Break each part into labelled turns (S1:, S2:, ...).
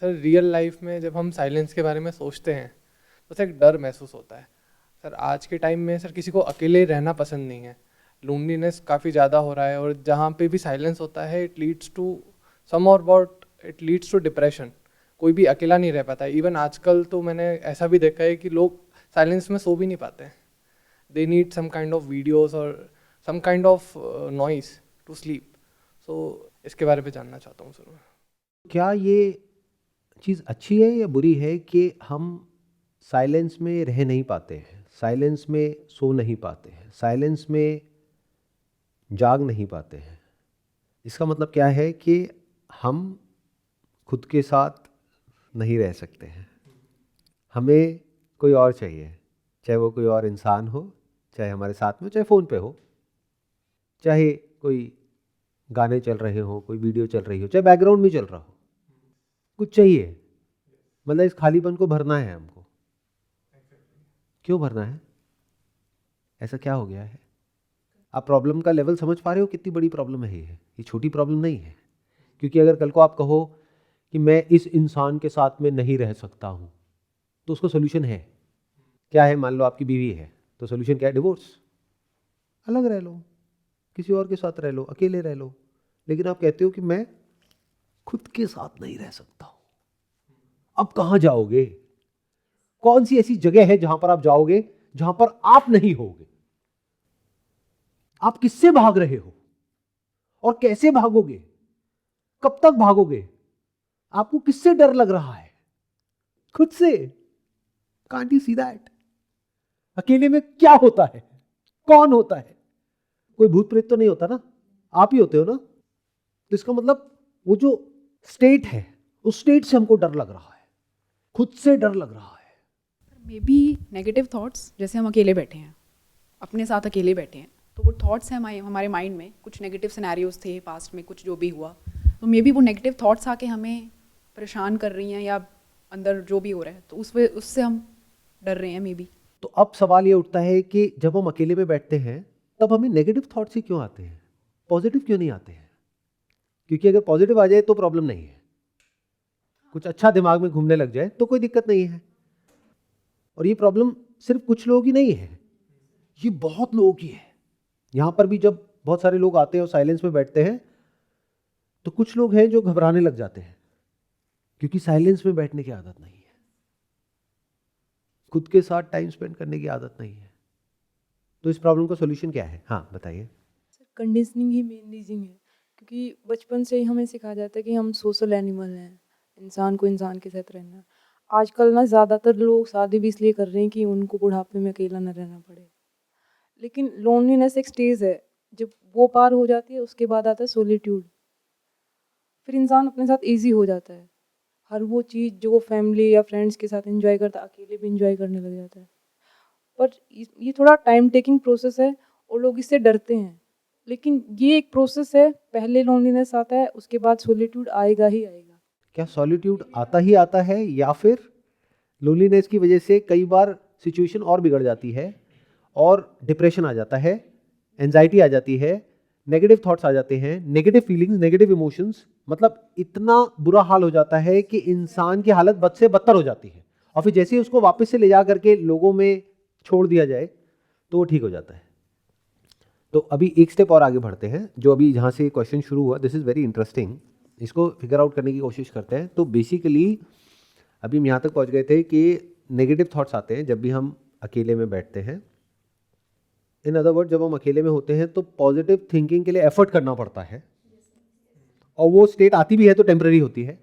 S1: Sir real life में जब हम साइलेंस के बारे में सोचते हैं तो सर एक डर महसूस होता है। सर आज के टाइम में सर किसी को अकेले रहना पसंद नहीं है, लोनलीनेस काफ़ी ज़्यादा हो रहा है, और जहाँ पे भी साइलेंस होता है इट लीड्स टू सम और about it leads to depression. कोई भी अकेला नहीं रह पाता है। इवन आजकल तो मैंने ऐसा भी देखा है कि लोग साइलेंस में सो भी नहीं पाते हैं। They need some kind of videos और some kind of noise to sleep. So इसके बारे में जानना चाहता हूँ सर मैं।
S2: क्या ये चीज़ अच्छी है या बुरी है कि हम साइलेंस में रह नहीं पाते हैं, साइलेंस में सो नहीं पाते हैं, साइलेंस में जाग नहीं पाते हैं? इसका मतलब क्या है कि हम खुद के साथ नहीं रह सकते हैं, हमें कोई और चाहिए, चाहे वो कोई और इंसान हो, चाहे हमारे साथ में, चाहे फ़ोन पे हो, चाहे कोई गाने चल रहे हो, कोई वीडियो चल रही हो, चाहे बैकग्राउंड में चल रहा हो, कुछ चाहिए। मतलब इस खालीपन को भरना है हमको। क्यों भरना है? ऐसा क्या हो गया है? आप प्रॉब्लम का लेवल समझ पा रहे हो? कितनी बड़ी प्रॉब्लम है ये छोटी प्रॉब्लम नहीं है। क्योंकि अगर कल को आप कहो कि मैं इस इंसान के साथ में नहीं रह सकता हूं, तो उसका सोल्यूशन है क्या? है मान लो आपकी बीवी है, तो सोल्यूशन क्या है? डिवोर्स। अलग रह लो, किसी और के साथ रह लो, अकेले रह लो। लेकिन आप कहते हो कि मैं खुद के साथ नहीं रह सकता हूं। अब कहां जाओगे? कौन सी ऐसी जगह है जहां पर आप जाओगे जहां पर आप नहीं होगे? आप किससे भाग रहे हो और कैसे भागोगे? कब तक भागोगे? आपको किससे डर लग रहा है? खुद से। Can't you see that? अकेले में क्या होता है? कौन होता है? कोई भूत प्रेत तो नहीं होता ना, आप ही होते हो ना। तो इसका मतलब वो जो स्टेट है, उस स्टेट से हमको डर लग रहा है, खुद से डर लग रहा है।
S3: मे बी नेगेटिव थॉट्स, जैसे हम अकेले बैठे हैं, अपने साथ अकेले बैठे हैं, तो वो थॉट्स हैं हमारे माइंड में, कुछ नेगेटिव सिनेरियोज थे पास्ट में, कुछ जो भी हुआ, तो मे बी वो नेगेटिव थॉट्स आके हमें परेशान कर रही हैं, या अंदर जो भी हो रहा है तो उससे हम डर रहे हैं मे बी।
S2: तो अब सवाल ये उठता है कि जब हम अकेले में बैठते हैं तब हमें नेगेटिव थॉट्स ही क्यों आते हैं, पॉजिटिव क्यों नहीं आते हैं? क्योंकि अगर पॉजिटिव आ जाए तो प्रॉब्लम नहीं है, कुछ अच्छा दिमाग में घूमने लग जाए तो कोई दिक्कत नहीं है। और ये प्रॉब्लम सिर्फ कुछ लोगों की नहीं है, ये बहुत लोगों की है। यहां पर भी जब बहुत सारे लोग आते हैं और साइलेंस में बैठते हैं तो कुछ लोग हैं जो घबराने लग जाते हैं, क्योंकि साइलेंस में बैठने की आदत नहीं है, खुद के साथ टाइम स्पेंड करने की आदत नहीं है। तो इस प्रॉब्लम का सॉल्यूशन क्या है? हाँ बताइए।
S4: सर कंडीशनिंग ही मेन रीजन है, क्योंकि बचपन से ही हमें सिखाया जाता है कि हम सोशल एनिमल हैं, इंसान को इंसान के साथ रहना है। आजकल ना ज़्यादातर लोग शादी भी इसलिए कर रहे हैं कि उनको बुढ़ापे में अकेला न रहना पड़े। लेकिन लोनलीनेस एक स्टेज है, जब वो पार हो जाती है उसके बाद आता है सोलिट्यूड। फिर इंसान अपने साथ ईजी हो जाता है, हर वो चीज़ जो वो फैमिली या फ्रेंड्स के साथ एंजॉय करता है अकेले भी एंजॉय करने लग जाता है। पर ये थोड़ा टाइम टेकिंग प्रोसेस है और लोग इससे डरते हैं। लेकिन ये एक प्रोसेस है, पहले लोनलीनेस आता है, उसके बाद सॉलिट्यूड आएगा ही आएगा।
S2: क्या सॉलिट्यूड आता ही आता है या फिर लोनलीनेस की वजह से कई बार सिचुएशन और बिगड़ जाती है और डिप्रेशन आ जाता है, एंजाइटी आ जाती है, नेगेटिव थॉट्स आ जाते हैं, नेगेटिव फीलिंग्स, नेगेटिव इमोशंस, मतलब इतना बुरा हाल हो जाता है कि इंसान की हालत बद से बदतर हो जाती है। और फिर जैसे ही उसको वापस से ले जा करके लोगों में छोड़ दिया जाए तो वो ठीक हो जाता है। तो अभी एक स्टेप और आगे बढ़ते हैं, जो अभी जहाँ से क्वेश्चन शुरू हुआ, दिस इज़ वेरी इंटरेस्टिंग, इसको फिगर आउट करने की कोशिश करते हैं। तो बेसिकली अभी हम यहाँ तक पहुँच गए थे कि नेगेटिव थॉट्स आते हैं जब भी हम अकेले में बैठते हैं। इन अदर वर्ड, जब हम अकेले में होते हैं तो पॉजिटिव थिंकिंग के लिए एफर्ट करना पड़ता है, और वो स्टेट आती भी है तो टेम्पररी होती है।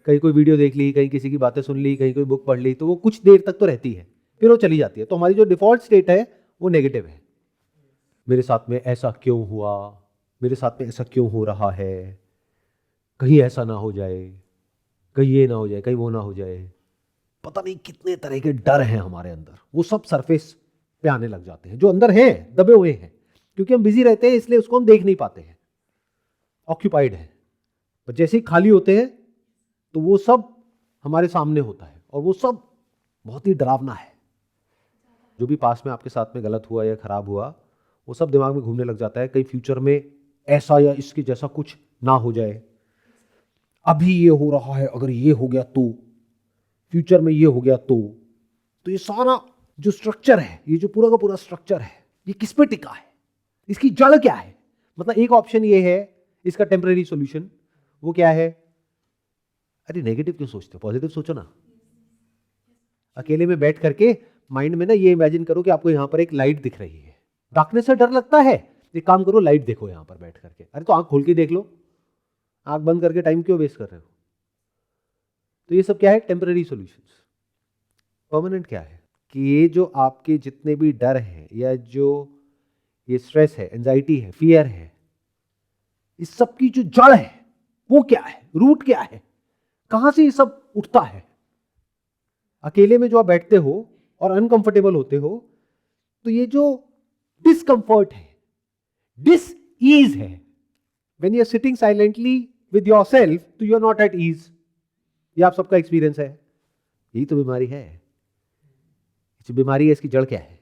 S2: कहीं कोई वीडियो देख ली, कहीं किसी की बातें सुन ली, कहीं कोई बुक पढ़ ली, तो वो कुछ देर तक तो रहती है, फिर वो चली जाती है। तो हमारी जो डिफॉल्ट स्टेट है वो नेगेटिव है। मेरे साथ में ऐसा क्यों हुआ, मेरे साथ में ऐसा क्यों हो रहा है, कहीं ऐसा ना हो जाए, कहीं ये ना हो जाए, कहीं वो ना हो जाए। पता नहीं कितने तरह के डर हैं हमारे अंदर, वो सब सरफेस पे आने लग जाते हैं, जो अंदर हैं, दबे हुए हैं, क्योंकि हम बिजी रहते हैं इसलिए उसको हम देख नहीं पाते हैं, ऑक्यूपाइड है। पर जैसे ही खाली होते हैं तो वो सब हमारे सामने होता है, और वो सब बहुत ही डरावना है। जो भी पास में आपके साथ में गलत हुआ या खराब हुआ, वो सब दिमाग में घूमने लग जाता है, कहीं फ्यूचर में ऐसा या इसके जैसा कुछ ना हो जाए। अभी ये हो रहा है, अगर ये हो गया तो, फ्यूचर में ये हो गया तो ये सारा जो स्ट्रक्चर है, ये जो पूरा का पूरा स्ट्रक्चर है, ये किस पे टिका है, इसकी जड़ क्या है? मतलब एक ऑप्शन ये है इसका टेम्परेरी सॉल्यूशन, वो क्या है? अरे नेगेटिव क्यों सोचते हो, पॉजिटिव सोचो ना। अकेले में बैठ करके माइंड में ना ये इमेजिन करो कि आपको यहां पर एक लाइट दिख रही है। डार्कनेस से डर लगता है, एक काम करो, लाइट देखो यहां पर बैठ करके। अरे तो आंख खोल के देख लो, आंख बंद करके टाइम क्यों वेस्ट कर रहे हो? तो ये सब क्या है? Temporary solutions. परमानेंट क्या है कि ये जो आपके जितने भी डर हैं, या जो ये स्ट्रेस है, एंजाइटी है, फियर है, इस सब की जो जड़ है वो क्या है, रूट क्या है, कहां से ये सब उठता है? अकेले में जो आप बैठते हो और अनकंफर्टेबल होते हो, तो ये जो डिस्कंफर्ट है, डिस ईज है, when you are sitting silently with yourself, तो you are not at ease. ये आप सबका एक्सपीरियंस है, यही तो बीमारी है। जो बीमारी है इसकी जड़ क्या है?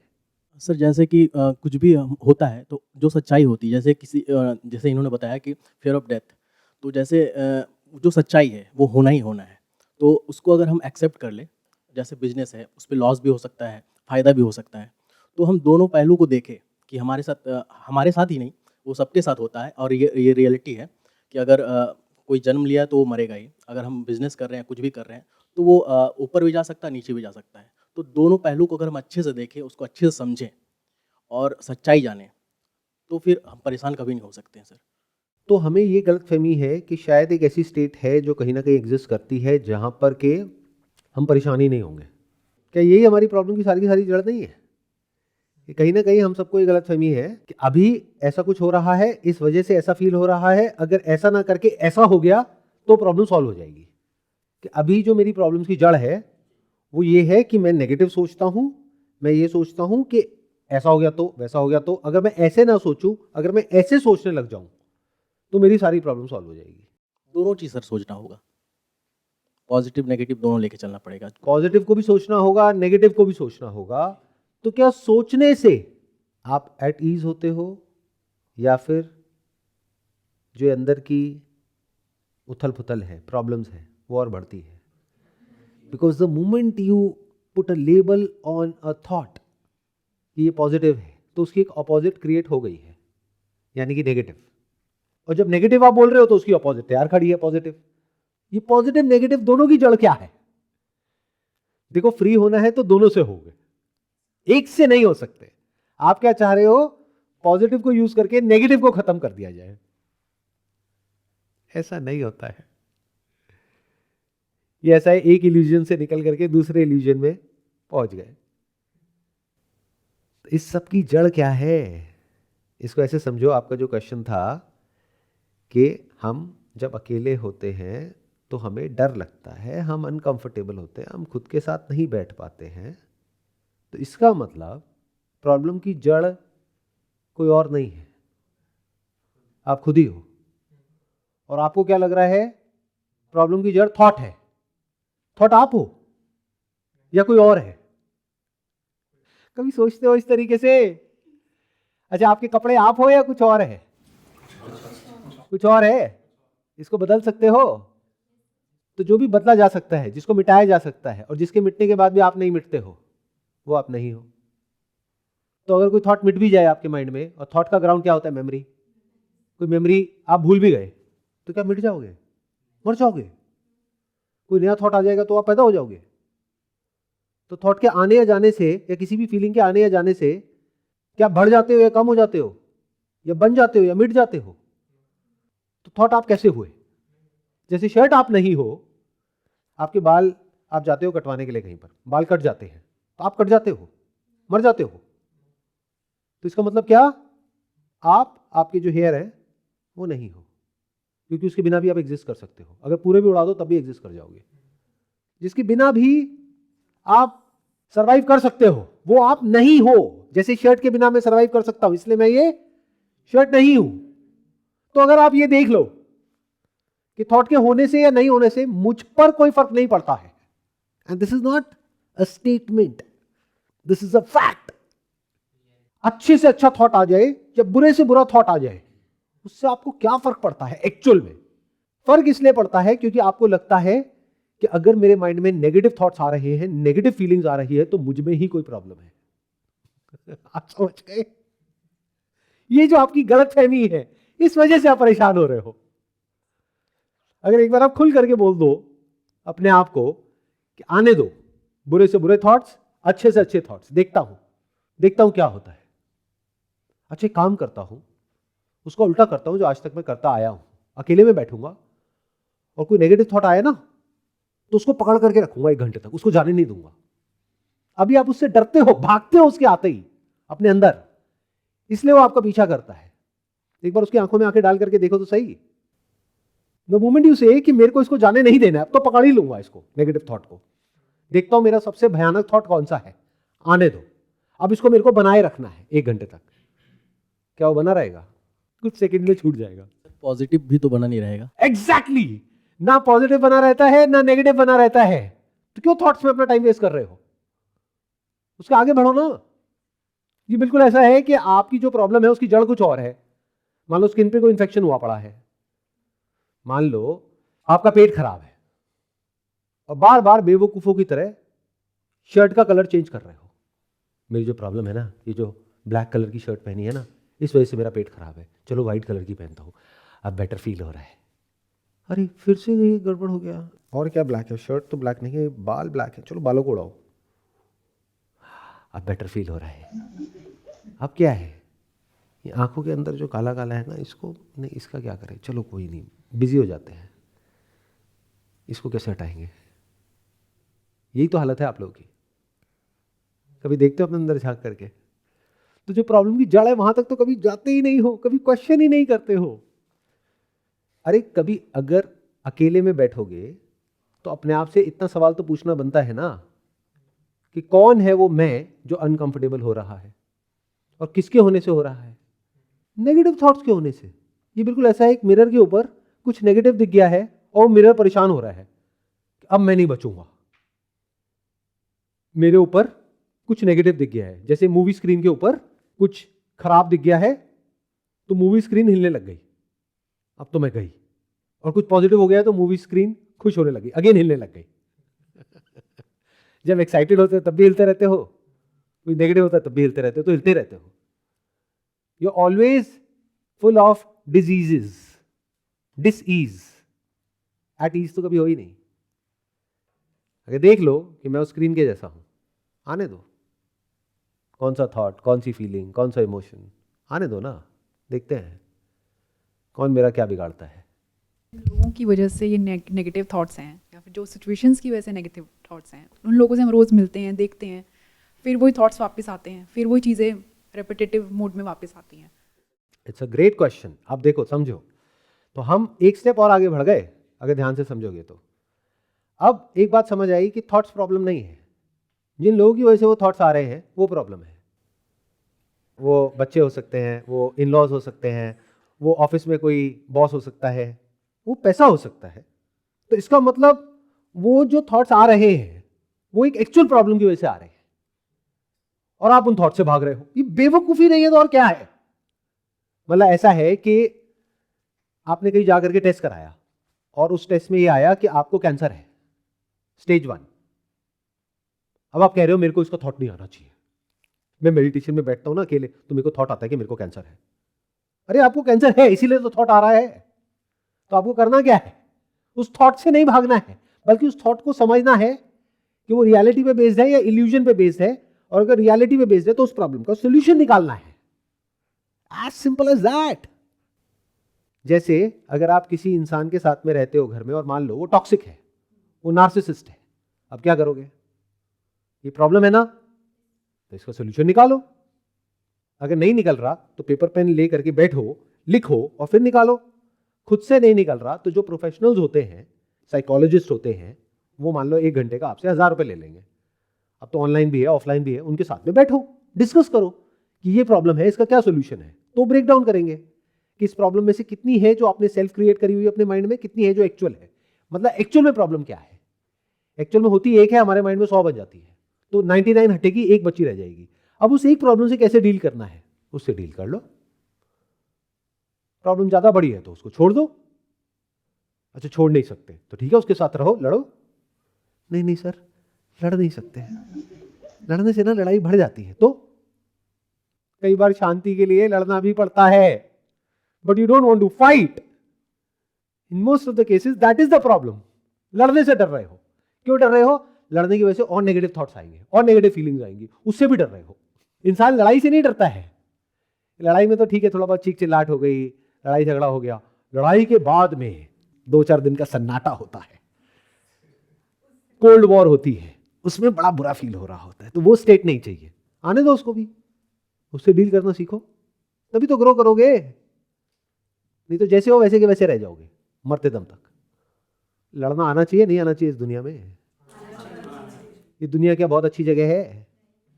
S5: सर जैसे कि कुछ भी होता है तो जो सच्चाई होती है, जैसे जैसे इन्होंने बताया कि फियर ऑफ डेथ, तो जैसे जो सच्चाई है वो होना ही होना है, तो उसको अगर हम एक्सेप्ट कर ले, जैसे बिजनेस है उस पर लॉस भी हो सकता है, फ़ायदा भी हो सकता है, तो हम दोनों पहलू को देखें कि हमारे साथ ही नहीं, वो सबके साथ होता है, और ये रियलिटी है कि अगर कोई जन्म लिया है तो वो मरेगा ही। अगर हम बिजनेस कर रहे हैं, कुछ भी कर रहे हैं, तो वो ऊपर भी जा सकता है, नीचे भी जा सकता है। तो दोनों पहलू को अगर हम अच्छे से देखें, उसको अच्छे से समझें और सच्चाई जानें, तो फिर हम परेशान कभी नहीं हो सकते हैं सर।
S2: तो हमें ये गलतफहमी है कि शायद एक ऐसी स्टेट है जो कहीं ना कहीं एग्जिस्ट करती है जहां पर के हम परेशान ही नहीं होंगे। क्या यही हमारी प्रॉब्लम की सारी जड़ नहीं है? कि कहीं ना कहीं हम सबको ये गलतफहमी है कि अभी ऐसा कुछ हो रहा है, इस वजह से ऐसा फील हो रहा है, अगर ऐसा ना करके ऐसा हो गया तो प्रॉब्लम सॉल्व हो जाएगी। कि अभी जो मेरी प्रॉब्लम की जड़ है वो ये है कि मैं नेगेटिव सोचता हूं, मैं ये सोचता हूं कि ऐसा हो गया तो, वैसा हो गया तो, अगर मैं ऐसे ना सोचूं, अगर मैं ऐसे सोचने लग जाऊं, तो मेरी सारी प्रॉब्लम सॉल्व हो जाएगी।
S5: दोनों चीज़ सर सोचना होगा, पॉजिटिव नेगेटिव दोनों लेके चलना पड़ेगा।
S2: पॉजिटिव को भी सोचना होगा, नेगेटिव को भी सोचना होगा। तो क्या सोचने से आप एट ईज होते हो, या फिर जो अंदर की उथल पुथल है, प्रॉब्लम्स है, वो और बढ़ती है? Because the moment you put a label on a thought कि ये पॉजिटिव है, तो उसकी एक अपोजिट क्रिएट हो गई है, यानी कि नेगेटिव। और जब नेगेटिव आप बोल रहे हो तो उसकी अपोजिट तैयार खड़ी है, पॉजिटिव। ये पॉजिटिव नेगेटिव दोनों की जड़ क्या है? देखो, फ्री होना है तो दोनों से होगे, एक से नहीं हो सकते। आप क्या चाह रहे हो? पॉजिटिव को यूज करके नेगेटिव को खत्म कर दिया जाए। ऐसा नहीं होता है। ये ऐसा है, एक इल्यूजन से निकल करके दूसरे इल्यूजन में पहुंच गए। इस सब की जड़ क्या है? इसको ऐसे समझो, आपका जो क्वेश्चन था कि हम जब अकेले होते हैं तो हमें डर लगता है, हम अनकंफर्टेबल होते हैं, हम खुद के साथ नहीं बैठ पाते हैं, तो इसका मतलब प्रॉब्लम की जड़ कोई और नहीं है, आप खुद ही हो। और आपको क्या लग रहा है? प्रॉब्लम की जड़ थॉट है। थॉट आप हो या कोई और है? कभी सोचते हो इस तरीके से? अच्छा, आपके कपड़े आप हो या कुछ और है? कुछ और है, इसको बदल सकते हो? तो जो भी बदला जा सकता है, जिसको मिटाया जा सकता है, और जिसके मिटने के बाद भी आप नहीं मिटते हो, वो आप नहीं हो। तो अगर कोई थॉट मिट भी जाए आपके माइंड में, और थॉट का ग्राउंड क्या होता है? मेमोरी। कोई मेमोरी आप भूल भी गए तो क्या मिट जाओगे? मर जाओगे। कोई नया थॉट आ जाएगा तो आप पैदा हो जाओगे। तो थॉट के आने या जाने से, या किसी भी फीलिंग के आने या जाने से, क्या बढ़ जाते हो या कम हो जाते हो, या बन जाते हो या मिट जाते हो? तो थॉट आप कैसे हुए? जैसे शर्ट आप नहीं हो, आपके बाल आप जाते हो कटवाने के लिए कहीं पर, बाल कट जाते हैं तो आप कट जाते हो, मर जाते हो। तो इसका मतलब क्या? आपके जो हेयर है वो नहीं हो, क्योंकि उसके बिना भी आप एग्जिस्ट कर सकते हो। अगर पूरे भी उड़ा दो तब भी एग्जिस्ट कर जाओगे। जिसके बिना भी आप सरवाइव कर सकते हो, वो आप नहीं हो। जैसे शर्ट के बिना मैं सरवाइव कर सकता हूं, इसलिए मैं ये शर्ट नहीं हूं। तो अगर आप ये देख लो कि थॉट के होने से या नहीं होने से मुझ पर कोई फर्क नहीं पड़ता है, and this is not a statement, this is a fact. अच्छे से अच्छा थॉट आ जाए या बुरे से बुरा थॉट आ जाए, उससे आपको क्या फर्क पड़ता है एक्चुअल में? फर्क इसलिए पड़ता है क्योंकि आपको लगता है कि अगर मेरे माइंड में नेगेटिव थॉट्स आ रहे हैं, नेगेटिव फीलिंग्स आ रही है, तो मुझ में ही कोई प्रॉब्लम है। आप समझ गए? ये जो आपकी गलतफहमी है, इस वजह से आप परेशान हो रहे हो। अगर एक बार आप खुल करके बोल दो अपने आप को कि आने दो बुरे से बुरे थॉट्स, अच्छे से अच्छे थॉट्स, देखता हूं क्या होता है। अच्छे काम करता हूं, उसको उल्टा करता हूं जो आज तक मैं करता आया हूं। अकेले में बैठूंगा और कोई नेगेटिव थॉट आया ना, तो उसको पकड़ करके रखूंगा 1 घंटे तक, उसको जाने नहीं दूंगा। अभी आप उससे डरते हो, भागते हो उसके आते ही अपने अंदर, इसलिए वो आपका पीछा करता है। एक बार उसकी आंखों में आंखें डाल करके देखो तो सही। द मोमेंट यू से कि मेरे को इसको जाने नहीं देना है, अब तो पकड़ ही लूंगा इसको, नेगेटिव थॉट को। देखता हूं मेरा सबसे भयानक थॉट कौन सा है, आने दो। अब इसको मेरे को बनाए रखना है 1 घंटे तक। क्या वो बना रहेगा? कुछ सेकंड में छूट जाएगा।
S5: पॉजिटिव भी तो बना नहीं रहेगा।
S2: एग्जैक्टली ना पॉजिटिव बना रहता है ना नेगेटिव बना रहता है, तो क्यों थॉट्स में अपना टाइम वेस्ट कर रहे हो? उसके आगे बढ़ो ना। ये बिल्कुल ऐसा है कि आपकी जो प्रॉब्लम है उसकी जड़ कुछ और है। मान लो स्किन पे कोई इंफेक्शन हुआ पड़ा है, मान लो आपका पेट खराब है, और बार बार बेवकूफों की तरह शर्ट का कलर चेंज कर रहे हो। मेरी जो प्रॉब्लम है ना, ये जो ब्लैक कलर की शर्ट पहनी है ना, इस वजह से मेरा पेट खराब है, चलो व्हाइट कलर की पहनता हूँ, अब बेटर फील हो रहा है। अरे फिर से ये गड़बड़ हो गया। और क्या ब्लैक है? शर्ट तो ब्लैक नहीं है, बाल ब्लैक है, चलो बालों को उड़ाओ, अब बेटर फील हो रहा है। अब क्या है? ये आंखों के अंदर जो काला काला है ना, इसको नहीं, इसका क्या करें, चलो कोई नहीं, बिजी हो जाते हैं, इसको कैसे हटाएंगे? यही तो हालत है आप लोगों की। कभी देखते हो अपने अंदर झांक करके? तो जो प्रॉब्लम की जड़ है वहां तक तो कभी जाते ही नहीं हो, कभी क्वेश्चन ही नहीं करते हो। अरे कभी अगर अकेले में बैठोगे तो अपने आप से इतना सवाल तो पूछना बनता है ना कि कौन है वो मैं जो अनकंफर्टेबल हो रहा है, और किसके होने से हो रहा है? नेगेटिव थॉट्स के होने से। ये बिल्कुल ऐसा है, एक मिरर के ऊपर कुछ नेगेटिव दिख गया है और मिरर परेशान हो रहा है, अब मैं नहीं बचूंगा। मेरे ऊपर कुछ नेगेटिव दिख गया है, जैसे मूवी स्क्रीन के ऊपर कुछ खराब दिख गया है तो मूवी स्क्रीन हिलने लग गई, अब तो मैं गई। और कुछ पॉजिटिव हो गया तो मूवी स्क्रीन खुश होने लगी, अगेन हिलने लग गई। जब एक्साइटेड होते हो तब भी हिलते रहते हो, कोई नेगेटिव होता है तब भी हिलते रहते हो, तो हिलते रहते हो। You are always full of diseases, disease. At ease तो कभी हो ही नहीं। अगर देख लो कि मैं उस स्क्रीन के जैसा हूं, आने दो। कौन सा थॉट, कौन सी फीलिंग, कौन सा इमोशन, आने दो ना, देखते हैं कौन मेरा क्या बिगाड़ता है।
S3: लोगों की वजह से ये नेगेटिव थॉट्स हैं, या फिर जो सिचुएशंस की वजह से नेगेटिव थॉट्स हैं, उन लोगों से हम रोज़ मिलते हैं, देखते हैं, फिर वही थॉट्स वापस आते हैं, फिर वही चीज़ें रेपिटेटिव मोड में वापस आती हैं।
S2: It's a great question. आप देखो, समझो, तो हम एक स्टेप और आगे बढ़ गए अगर ध्यान से समझोगे तो। अब एक बात समझ आई कि थॉट्स प्रॉब्लम नहीं है, जिन लोगों की वजह से वो थॉट्स आ रहे हैं वो प्रॉब्लम है। वो बच्चे हो सकते हैं, वो इन लॉज हो सकते हैं, वो ऑफिस में कोई बॉस हो सकता है, वो पैसा हो सकता है। तो इसका मतलब वो जो थॉट्स आ रहे हैं वो एक एक्चुअल प्रॉब्लम की वजह से आ रहे हैं, और आप उन थॉट से भाग रहे हो। ये बेवकूफी नहीं है तो और क्या है? मतलब ऐसा है कि आपने कहीं जाकर के टेस्ट कराया और उस टेस्ट में ये आया कि आपको कैंसर है, स्टेज 1। अब आप कह रहे हो मेरे को इसका थॉट नहीं आना चाहिए। मैं मेडिटेशन में बैठता हूं ना अकेले, तो मेरे को थॉट आता है कि मेरे को कैंसर है। अरे आपको कैंसर है इसीलिए तो थॉट आ रहा है। तो आपको करना क्या है? उस थॉट से नहीं भागना है, बल्कि उस थॉट को समझना है कि वो रियलिटी पे बेस्ड है या इल्यूजन पे बेस्ड है, और अगर रियलिटी पे बेस्ड है तो उस प्रॉब्लम का सॉल्यूशन निकालना है। As simple as that. जैसे अगर आप किसी इंसान के साथ में रहते हो घर में, और मान लो वो टॉक्सिक है, वो नार्सिसिस्ट है, अब क्या करोगे? ये प्रॉब्लम है ना, तो इसका सॉल्यूशन निकालो। अगर नहीं निकल रहा तो पेपर पेन ले करके बैठो, लिखो और फिर निकालो। खुद से नहीं निकल रहा तो जो प्रोफेशनल्स होते हैं, साइकोलॉजिस्ट होते हैं, वो मान लो 1 घंटे का आपसे 1000 रुपए ले लेंगे। अब तो ऑनलाइन भी है, ऑफलाइन भी है, उनके साथ में बैठो, डिस्कस करो कि ये प्रॉब्लम है, इसका क्या सोल्यूशन है। तो ब्रेक डाउन करेंगे कि इस प्रॉब्लम में से कितनी है जो आपने सेल्फ क्रिएट करी हुई अपने माइंड में, कितनी है जो एक्चुअल है। मतलब एक्चुअल में प्रॉब्लम क्या है? एक्चुअल में होती एक है, हमारे माइंड में 100 बन जाती है, तो 99 हटेगी, एक बची रह जाएगी। अब उस एक प्रॉब्लम से कैसे डील करना है, उससे डील कर लो। प्रॉब्लम ज्यादा बड़ी है तो उसको छोड़ दो। अच्छा छोड़ नहीं सकते तो ठीक है, उसके साथ रहो, लड़ो। नहीं नहीं सर, लड़ नहीं सकते, लड़ने से ना लड़ाई बढ़ जाती है। तो कई बार शांति के लिए लड़ना भी पड़ता है, but you don't want to fight. In most of the cases that is the problem. लड़ने से डर रहे हो। क्यों डर रहे हो? लड़ने की वजह से और नेगेटिव थॉट्स आएंगे और नेगेटिव फीलिंग्स आएंगी, उससे भी डर रहे हो। इंसान लड़ाई से नहीं डरता है। लड़ाई में तो ठीक है, थोड़ा बहुत चीख चिल्लाहट हो गई, लड़ाई झगड़ा हो गया। लड़ाई के बाद में 2-4 दिन का सन्नाटा होता है, कोल्ड वॉर होती है, उसमें बड़ा बुरा फील हो रहा होता है। तो वो स्टेट नहीं चाहिए, आने दो उसको भी, उससे डील करना सीखो, तभी तो ग्रो करोगे। नहीं तो जैसे हो वैसे के वैसे रह जाओगे मरते दम तक। लड़ना आना चाहिए, नहीं आना चाहिए इस दुनिया में? ये दुनिया क्या बहुत अच्छी जगह है,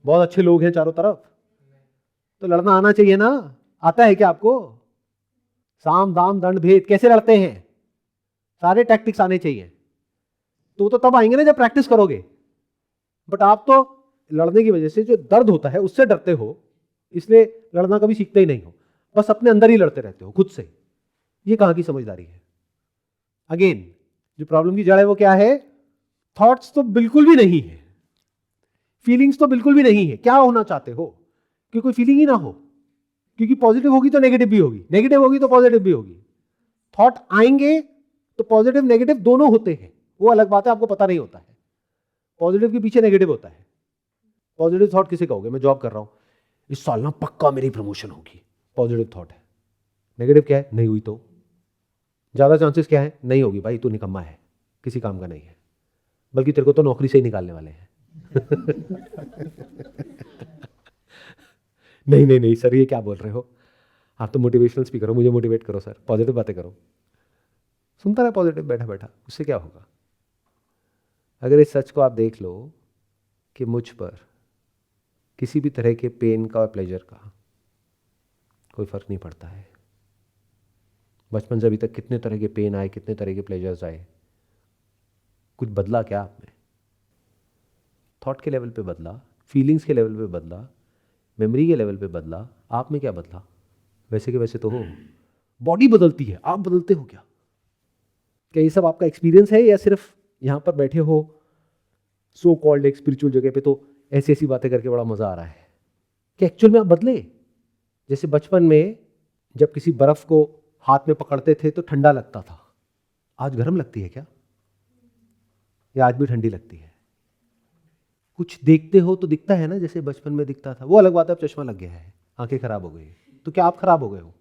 S2: बहुत अच्छे लोग हैं चारों तरफ, तो लड़ना आना चाहिए ना। आता है क्या आपको? साम दाम दंड भेद कैसे लड़ते हैं, सारे टैक्टिक्स आने चाहिए। तो तब आएंगे ना जब प्रैक्टिस करोगे। बट आप तो लड़ने की वजह से जो दर्द होता है उससे डरते हो, इसलिए लड़ना कभी सीखते ही नहीं हो, बस अपने अंदर ही लड़ते रहते हो खुद से। ये कहां की समझदारी है? अगेन जो प्रॉब्लम की जड़ है वो क्या है? थॉट्स तो बिल्कुल भी नहीं है, फीलिंग्स तो बिल्कुल भी नहीं है। क्या होना चाहते हो? कि कोई फीलिंग ही ना हो, क्योंकि पॉजिटिव होगी तो नेगेटिव भी होगी, नेगेटिव होगी तो पॉजिटिव भी होगी। थॉट आएंगे तो पॉजिटिव नेगेटिव दोनों होते हैं, वो अलग बात है, आपको पता नहीं होता है। पॉजिटिव के पीछे नेगेटिव होता है। पॉजिटिव थॉट किसे कहोगे? मैं जॉब कर रहा हूं, इस साल ना पक्का मेरी प्रमोशन होगी, पॉजिटिव थॉट है। नेगेटिव क्या है? नहीं हुई तो ज्यादा चांसेस क्या है? नहीं होगी भाई, तू निकम्मा है, किसी काम का नहीं है, बल्कि तेरे को तो नौकरी से ही निकालने वाले हैं। नहीं नहीं नहीं सर, ये क्या बोल रहे हो आप? तो मोटिवेशनल स्पीकर हो, मुझे मोटिवेट करो सर, पॉजिटिव बातें करो। सुनता रहे पॉजिटिव बैठा बैठा, उससे क्या होगा? अगर इस सच को आप देख लो कि मुझ पर किसी भी तरह के पेन का और प्लेजर का कोई फर्क नहीं पड़ता है। बचपन से अभी तक कितने तरह के पेन आए, कितने तरह के प्लेजर्स आए, कुछ बदला क्या आप में? थॉट के लेवल पे बदला, फीलिंग्स के लेवल पे बदला, मेमोरी के लेवल पे बदला, आप में क्या बदला? वैसे के वैसे तो हो। बॉडी बदलती है, आप बदलते हो क्या? क्या ये सब आपका एक्सपीरियंस है, या सिर्फ यहाँ पर बैठे हो सो कॉल्ड एक स्पिरिचुअल जगह पे तो ऐसी ऐसी बातें करके बड़ा मजा आ रहा है? क्या एक्चुअल में आप बदले? जैसे बचपन में जब किसी बर्फ को हाथ में पकड़ते थे तो ठंडा लगता था, आज गर्म लगती है क्या? या आज भी ठंडी लगती है? कुछ देखते हो तो दिखता है ना जैसे बचपन में दिखता था। वो अलग बात है, अब चश्मा लग गया है, आंखें खराब हो गई, तो क्या आप खराब हो गए हो?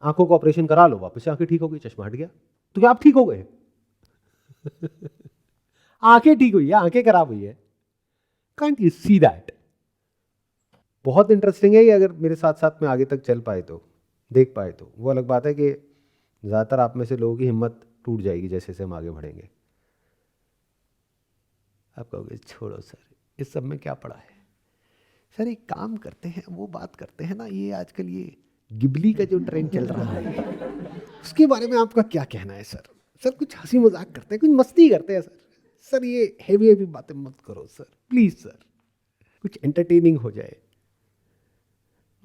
S2: आंखों का ऑपरेशन करा लो, वापस से आंखें ठीक हो गई, चश्मा हट गया, तो क्या आप ठीक हो गए? आंखें ठीक हुई है, आंखें खराब हुई है। Can't you see that? बहुत इंटरेस्टिंग है ये, अगर मेरे साथ साथ में आगे तक चल पाए तो, देख पाए तो। वो अलग बात है कि ज़्यादातर आप में से लोगों की हिम्मत टूट जाएगी जैसे जैसे हम आगे बढ़ेंगे। आप कहोगे छोड़ो सर, इस सब में क्या पड़ा है? सर एक काम करते हैं, वो बात करते हैं ना, ये आजकल ये गिबली का जो ट्रेंड चल रहा है उसके बारे में आपका क्या कहना है सर? सर कुछ हंसी मजाक करते हैं, कुछ मस्ती करते हैं सर। सर ये हेवी हेवी बातें मत करो सर, प्लीज़ सर, कुछ एंटरटेनिंग हो जाए।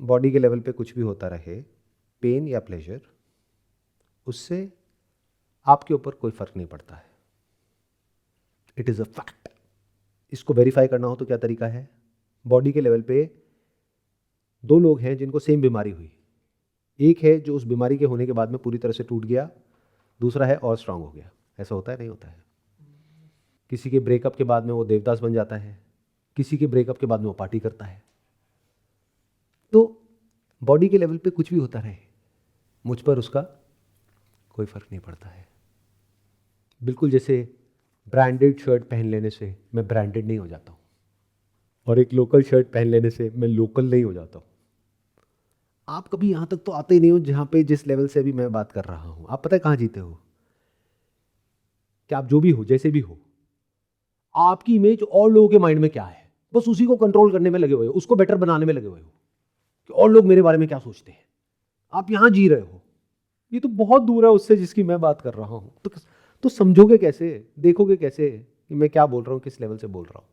S2: बॉडी के लेवल पे कुछ भी होता रहे, पेन या प्लेजर, उससे आपके ऊपर कोई फर्क नहीं पड़ता है। It is a fact. इसको वेरीफाई करना हो तो क्या तरीका है? बॉडी के लेवल पे 2 लोग हैं जिनको सेम बीमारी हुई। एक है जो उस बीमारी के होने के बाद में पूरी तरह से टूट गया, दूसरा है और स्ट्रांग हो गया। ऐसा होता है? नहीं होता है। किसी के ब्रेकअप के बाद में वो देवदास बन जाता है, किसी के ब्रेकअप के बाद में वो पार्टी करता है। तो बॉडी के लेवल पे कुछ भी होता रहे, मुझ पर उसका कोई फर्क नहीं पड़ता है। बिल्कुल जैसे ब्रांडेड शर्ट पहन लेने से मैं ब्रांडेड नहीं हो जाता हूँ, और एक लोकल शर्ट पहन लेने से मैं लोकल नहीं हो जाता हूँ। आप कभी यहाँ तक तो आते ही नहीं हो जहाँ पे जिस लेवल से अभी मैं बात कर रहा हूँ। आप पता है कहाँ जीते हो? कि आप जो भी हो, जैसे भी हो, आपकी इमेज और लोगों के माइंड में क्या है, बस उसी को कंट्रोल करने में लगे हुए हो, उसको बेटर बनाने में लगे हुए हो कि और लोग मेरे बारे में क्या सोचते हैं। आप यहाँ जी रहे हो, ये तो बहुत दूर है उससे जिसकी मैं बात कर रहा हूँ। तो समझोगे कैसे, देखोगे कैसे कि मैं क्या बोल रहा हूँ, किस लेवल से बोल रहा हूँ।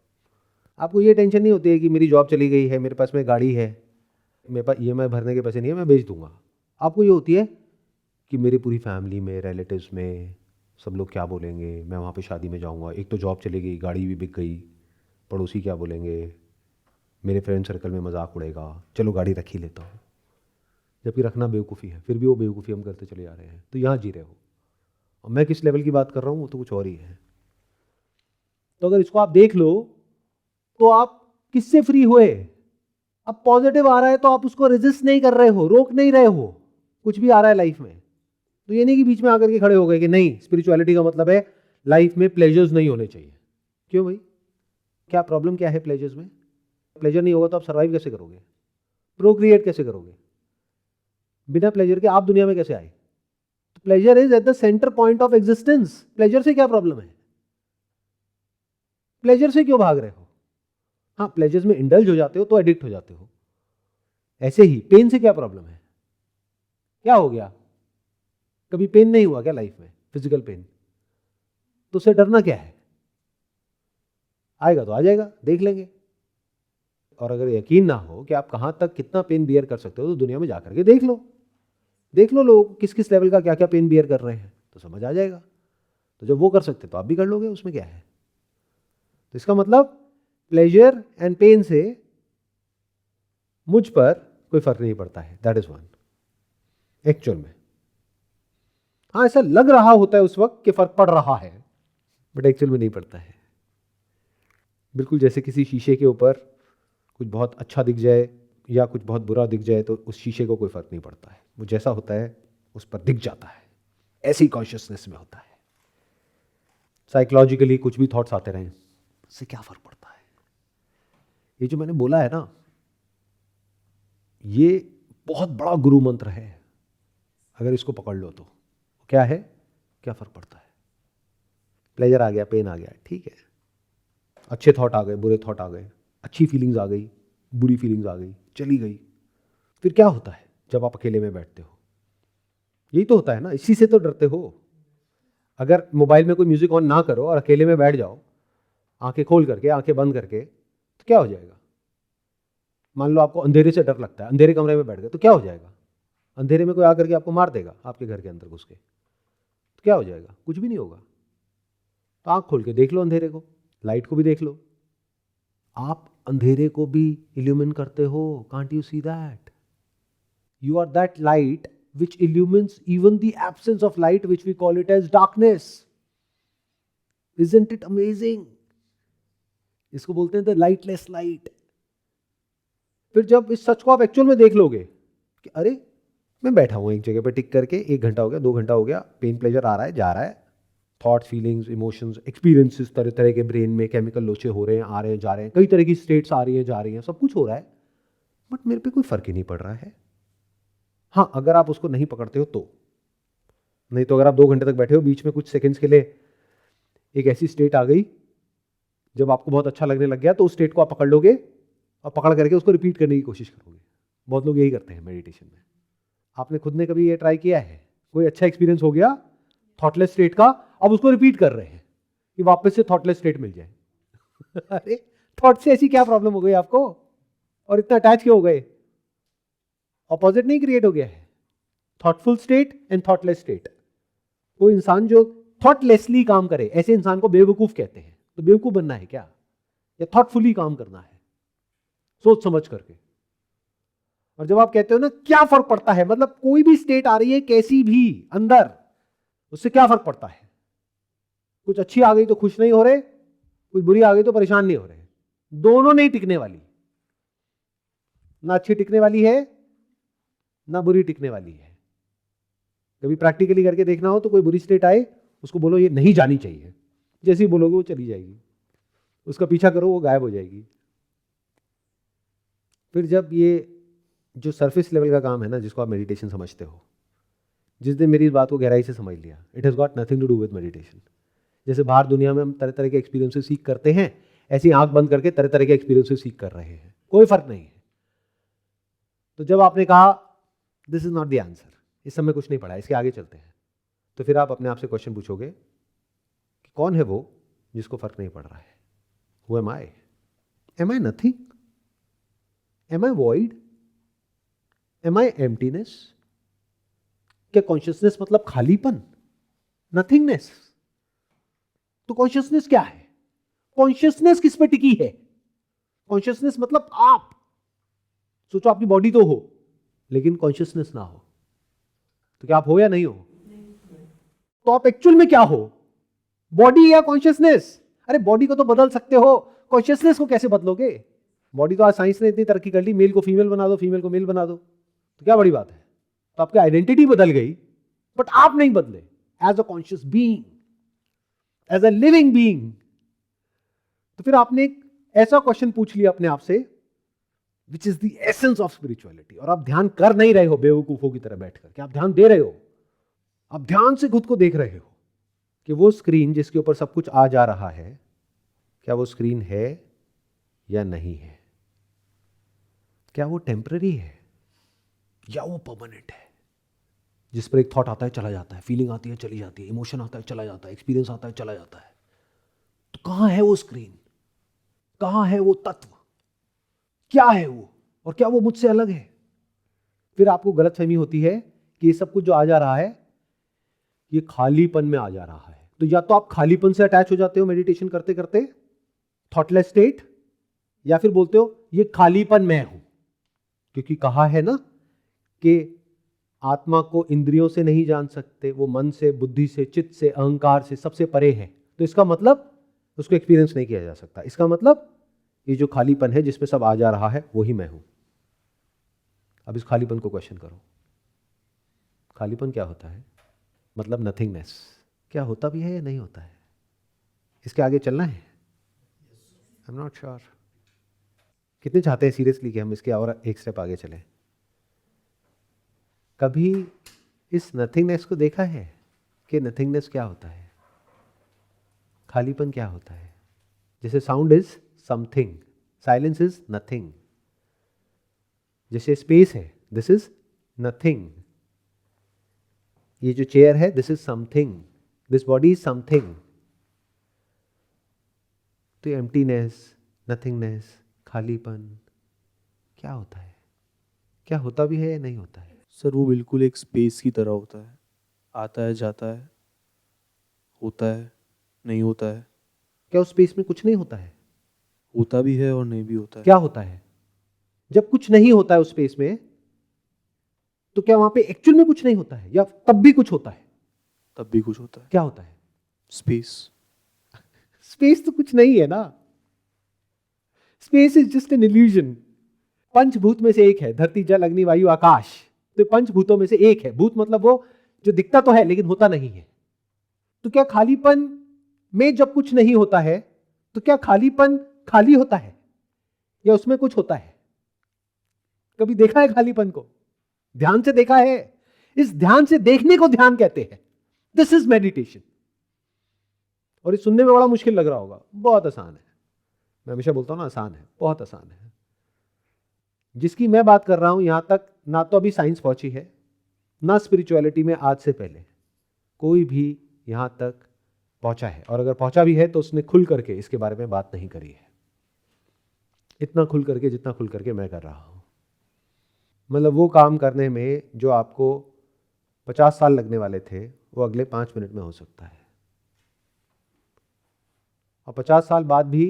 S2: आपको ये टेंशन नहीं होती है कि मेरी जॉब चली गई है, मेरे पास में गाड़ी है, मेरे पास EMI भरने के पैसे नहीं है, मैं बेच दूंगा। आपको ये होती है कि मेरी पूरी फैमिली में, रिलेटिव्स में सब लोग क्या बोलेंगे, मैं वहाँ पे शादी में जाऊँगा, एक तो जॉब चली गई, गाड़ी भी बिक गई, पड़ोसी क्या बोलेंगे, मेरे फ्रेंड सर्कल में मजाक उड़ेगा, चलो गाड़ी रख ही लेता हूँ। जबकि रखना बेवकूफ़ी है, फिर भी वो बेवकूफ़ी हम करते चले जा रहे हैं। तो यहाँ जी रहे हो, और मैं किस लेवल की बात कर रहा हूँ वो तो कुछ और ही है। तो अगर इसको आप देख लो तो आप किससे फ्री हुए? अब पॉजिटिव आ रहा है तो आप उसको रेजिस्ट नहीं कर रहे हो, रोक नहीं रहे हो। कुछ भी आ रहा है लाइफ में तो ये नहीं कि बीच में आकर के खड़े हो गए कि नहीं, स्पिरिचुअलिटी का मतलब है लाइफ में प्लेजर्स नहीं होने चाहिए। क्यों भाई, क्या प्रॉब्लम क्या है प्लेजर्स में? प्लेजर नहीं होगा तो आप सर्वाइव कैसे करोगे, प्रोक्रिएट कैसे करोगे? बिना प्लेजर के आप दुनिया में कैसे आए? तो pleasure is at the centre point of existence. Pleasure से क्या प्रॉब्लम है? प्लेजर से क्यों भाग रहे हो? हाँ, प्लेजर्स में इंडल्ज हो जाते हो तो एडिक्ट हो जाते हो। ऐसे ही पेन से क्या प्रॉब्लम है? क्या हो गया? कभी पेन नहीं हुआ क्या लाइफ में, फिजिकल पेन? तो उससे डरना क्या है? आएगा तो आ जाएगा, देख लेंगे। और अगर यकीन ना हो कि आप कहां तक कितना पेन बियर कर सकते हो तो दुनिया में जाकर के देख लो। देख लो लोग किस किस लेवल का क्या क्या पेन बियर कर रहे हैं, तो समझ आ जाएगा। तो जब वो कर सकते तो आप भी कर लोगे, उसमें क्या है? तो इसका मतलब प्लेजर एंड पेन से मुझ पर कोई फर्क नहीं पड़ता है। दैट इज वन एक्चुअल में। हाँ, ऐसा लग रहा होता है उस वक्त कि फर्क पड़ रहा है, बट एक्चुअल में नहीं पड़ता है। बिल्कुल जैसे किसी शीशे के ऊपर कुछ बहुत अच्छा दिख जाए या कुछ बहुत बुरा दिख जाए तो उस शीशे को कोई फर्क नहीं पड़ता है, वो जैसा होता है उस पर दिख जाता है। ऐसी कॉन्शियसनेस में होता है। साइकोलॉजिकली कुछ भी थॉट्स आते रहें, उससे क्या फर्क पड़ता है? ये जो मैंने बोला है ना, ये बहुत बड़ा गुरु मंत्र है। अगर इसको पकड़ लो तो क्या है, क्या फर्क पड़ता है? प्लेजर आ गया, पेन आ गया, ठीक है। अच्छे थॉट आ गए, बुरे थॉट आ गए, अच्छी फीलिंग्स आ गई, बुरी फीलिंग्स आ गई, चली गई। फिर क्या होता है जब आप अकेले में बैठते हो? यही तो होता है ना, इसी से तो डरते हो। अगर मोबाइल में कोई म्यूजिक ऑन ना करो और अकेले में बैठ जाओ, आंखें खोल करके, आंखें बंद करके, तो क्या हो जाएगा? मान लो आपको अंधेरे से डर लगता है, अंधेरे कमरे में बैठ गए तो क्या हो जाएगा? अंधेरे में कोई आकर के आपको मार देगा आपके घर के अंदर घुस के, तो क्या हो जाएगा? कुछ भी नहीं होगा। तो आंख खोल के देख लो अंधेरे को, लाइट को भी देख लो। आप अंधेरे को भी इल्यूमिन करते हो। Can't you see that? You are that light which illumines even the absence of light, which we call it as darkness. Isn't it amazing? इसको बोलते हैं the lightless light. फिर जब इस सच को आप एक्चुअल में देख लोगे कि अरे मैं बैठा हूं एक जगह पे टिक करके, 1 घंटा हो गया, 2 घंटा हो गया, पेन प्लेजर आ रहा है, जा रहा है, थॉट्स, फीलिंग्स, इमोशंस, एक्सपीरियंसेस तरह तरह के ब्रेन में केमिकल लोचे हो रहे हैं, आ रहे हैं, जा रहे हैं, कई तरह की स्टेट्स आ रही हैं, जा रही हैं, सब कुछ हो रहा है, बट मेरे पे कोई फर्क ही नहीं पड़ रहा है। हाँ, अगर आप उसको नहीं पकड़ते हो तो। नहीं तो अगर आप 2 घंटे तक बैठे हो, बीच में कुछ सेकंड्स के लिए एक ऐसी स्टेट आ गई जब आपको बहुत अच्छा लगने लग गया, तो उस स्टेट को आप पकड़ लोगे और पकड़ करके उसको रिपीट करने की कोशिश करोगे। बहुत लोग यही करते हैं मेडिटेशन में। आपने खुद ने कभी ये ट्राई किया है? कोई अच्छा एक्सपीरियंस हो गया थॉटलेस स्टेट का, अब उसको रिपीट कर रहे हैं कि वापस से थॉटलेस स्टेट मिल जाए। अरे थॉट से ऐसी क्या प्रॉब्लम हो गई आपको, और इतना अटैच क्यों हो गए? ऑपोजिट नहीं क्रिएट हो गया है? Thoughtful state and thoughtless state. कोई इंसान जो थॉटलेसली काम करे, ऐसे इंसान को बेवकूफ कहते हैं। तो बेवकूफ बनना है क्या, या थॉटफुली काम करना है, सोच समझ करके? और जब आप कहते हो ना क्या फर्क पड़ता है, मतलब कोई भी स्टेट आ रही है कैसी भी अंदर, उससे क्या फर्क पड़ता है? कुछ अच्छी आ गई तो खुश नहीं हो रहे, कुछ बुरी आ गई तो परेशान नहीं हो रहे। दोनों नहीं टिकने वाली, ना अच्छी टिकने वाली है ना बुरी टिकने वाली है। कभी प्रैक्टिकली करके देखना हो तो कोई बुरी स्टेट आए, उसको बोलो ये नहीं जानी चाहिए, जैसे ही बोलोगे वो चली जाएगी। उसका पीछा करो, वो गायब हो जाएगी। फिर जब ये जो सरफेस लेवल का काम है ना, जिसको आप मेडिटेशन समझते हो, जिस दिन मेरी इस बात को गहराई से समझ लिया, it has got nothing to do with meditation. जैसे बाहर दुनिया में हम तरह तरह के एक्सपीरियंसेस सीख करते हैं, ऐसी आंख बंद करके तरह तरह के एक्सपीरियंसेस सीख कर रहे हैं, कोई फर्क नहीं है। तो जब आपने कहा this is not the answer, इस समय कुछ नहीं पढ़ा, इसके आगे चलते हैं, तो फिर आप अपने आप से क्वेश्चन पूछोगे कि कौन है वो जिसको फर्क नहीं पड़ रहा है? Who am I? Am I nothing? Am I void? Am I emptiness? क्या कॉन्शियसनेस मतलब खालीपन, नथिंगनेस? तो कॉन्शियसनेस क्या है? कॉन्शियसनेस किस पे टिकी है? कॉन्शियसनेस मतलब आप सोचो, आपकी बॉडी तो हो लेकिन कॉन्शियसनेस ना हो, तो क्या आप हो या नहीं हो? तो आप एक्चुअल में क्या हो, बॉडी या कॉन्शियसनेस? अरे बॉडी को तो बदल सकते हो, कॉन्शियसनेस को कैसे बदलोगे? बॉडी तो आज साइंस ने इतनी तरक्की कर ली, मेल को फीमेल बना दो, फीमेल को मेल बना दो, तो क्या बड़ी बात है? तो आपकी आइडेंटिटी बदल गई बट आप नहीं बदले as a conscious being, as a living being. तो फिर आपने एक ऐसा क्वेश्चन पूछ लिया अपने आप से which is the essence of spirituality, और आप ध्यान कर नहीं रहे हो बेवकूफों की तरह बैठकर, कि आप ध्यान दे रहे हो, आप ध्यान से खुद को देख रहे हो कि वो स्क्रीन जिसके ऊपर सब कुछ आ जा रहा है, क्या वो स्क्रीन है या नहीं है? क्या वो टेम्पररी है या वो परमानेंट है? जिस पर एक थॉट आता है चला जाता है, फीलिंग आती है चली जाती है, इमोशन आता है चला जाता है, एक्सपीरियंस आता है चला जाता है। तो कहां है वो स्क्रीन? कहां है वो तत्व? क्या है वो? और क्या वो मुझसे अलग है? फिर आपको गलतफहमी होती है कि ये सब कुछ जो आ जा रहा है ये खालीपन में आ जा रहा है। तो या तो आप खालीपन से अटैच हो जाते हो मेडिटेशन करते करते, थॉटलेस स्टेट, या फिर बोलते हो ये खालीपन मैं हूं, क्योंकि कहा है ना कि आत्मा को इंद्रियों से नहीं जान सकते, वो मन से, बुद्धि से, चित्त से, अहंकार से सबसे परे है। तो इसका मतलब उसको एक्सपीरियंस नहीं किया जा सकता। इसका मतलब ये जो खालीपन है जिसमें सब आ जा रहा है वही मैं हूं। अब इस खालीपन को क्वेश्चन करो, खालीपन क्या होता है? मतलब नथिंगनेस क्या होता भी है या नहीं होता है? इसके आगे चलना है? I am not sure. कितने चाहते हैं सीरियसली कि हम इसके और एक स्टेप आगे चलें? कभी इस नथिंगनेस को देखा है कि नथिंगनेस क्या होता है, खालीपन क्या होता है? जैसे sound is something, silence is nothing. जैसे स्पेस है, दिस इज नथिंग। ये जो चेयर है, this is something, this body is something. तो एम्प्टीनेस, नथिंगनेस, खालीपन क्या होता है? क्या होता भी है या नहीं होता है?
S6: सर वो बिल्कुल एक स्पेस की तरह होता है, आता है जाता है, होता है नहीं होता है,
S2: क्या उस स्पेस में कुछ नहीं होता है?
S6: होता भी है और नहीं भी होता है।
S2: क्या होता है? जब कुछ नहीं होता है उस स्पेस में, तो क्या वहां पे एक्चुअल में कुछ नहीं होता है या तब भी कुछ होता है?
S6: तब भी कुछ होता है।
S2: क्या होता है?
S6: स्पेस।
S2: स्पेस तो कुछ नहीं है ना। Space is just an illusion. पंचभूत में से एक है, धरती, जल, अग्नि, वायु, आकाश। तो पंचभूतों में से एक है। भूत मतलब वो जो दिखता तो है लेकिन होता नहीं है। तो क्या खालीपन में जब कुछ नहीं होता है तो क्या खालीपन खाली होता है या उसमें कुछ होता है? कभी देखा है खालीपन को? ध्यान से देखा है? इस ध्यान से देखने को ध्यान कहते हैं। This is meditation. और ये सुनने में बड़ा मुश्किल लग रहा होगा, बहुत आसान है। मैं हमेशा बोलता हूं ना, आसान है, बहुत आसान है। जिसकी मैं बात कर रहा हूं, यहां तक ना तो अभी साइंस पहुंची है, ना स्पिरिचुअलिटी में आज से पहले कोई भी यहां तक पहुंचा है। और अगर पहुंचा भी है तो उसने खुल करके इसके बारे में बात नहीं करी है, इतना खुल करके जितना खुल करके मैं कर रहा हूं। मतलब वो काम करने में जो आपको 50 साल लगने वाले थे वो अगले 5 मिनट में हो सकता है। और 50 साल बाद भी